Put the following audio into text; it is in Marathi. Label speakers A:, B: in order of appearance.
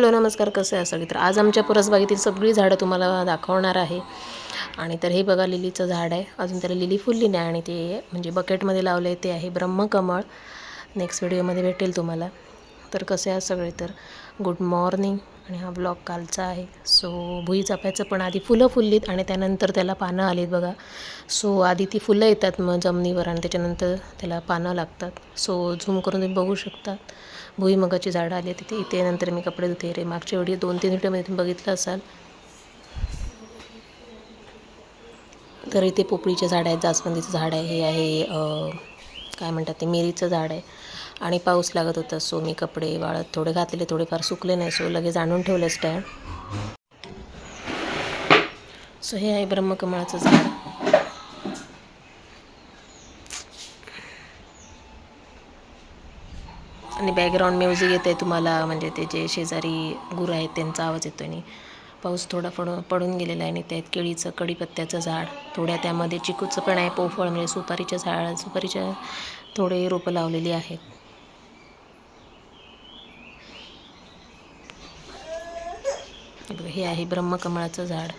A: हॅलो नमस्कार, कसं आहे सगळी. तर आज आमच्या परसबागेतील सगळी झाडं तुम्हाला दाखवणार आहे. आणि तर हे बघा लिलीचं झाड आहे, अजून त्याला लिली फुलली नाही आणि ते म्हणजे बकेटमध्ये लावलं आहे ते आहे ब्रह्मकमळ. नेक्स्ट व्हिडिओमध्ये भेटेल तुम्हाला. तर कसे आहे सगळे, तर गुड मॉर्निंग. आणि हा ब्लॉग कालचा आहे. सो भुईचाफ्याचं पण आधी फुलं फुललीत आणि त्यानंतर त्याला पानं आलीत बघा. सो आधी ती फुलं येतात मग जमिनीवर आणि त्याच्यानंतर त्याला पानं लागतात. सो झूम करून तुम्ही बघू शकता. भुईमुगाची झाडं आली तिथे. इथे नंतर मी कपडे धुते रे. मागच्या व्हिडिओ 2-3 व्हिडिओमध्ये तुम्ही बघितलं असाल. तर इथे पोपळीचे झाड आहेत, जास्वंदीचं झाड आहे, हे आहे काय म्हणतात ते मिरीचं झाड आहे. आणि पाऊस लागत होता सो मी कपडे वाळत थोडे घातलेले, थोडेफार सुकले नाही, सो लगेच आणून ठेवलं स्टँड. सो हे आहे ब्रह्मकमळाचं झाड. आणि बॅकग्राऊंड म्युझिक येतं आहे तुम्हाला, म्हणजे ते जे शेजारी गुरं आहेत त्यांचा आवाज येतो. आणि पाऊस थोडा पडून गेलेला आहे. आणि त्यात केळीचं कडीपत्त्याचं झाड, थोड्या त्यामध्ये चिकूचं पण आहे, पोफळ म्हणजे सुपारीच्या थोडे रोपं लावलेली आहेत. हे आहे ब्रह्मकमळाचं झाड.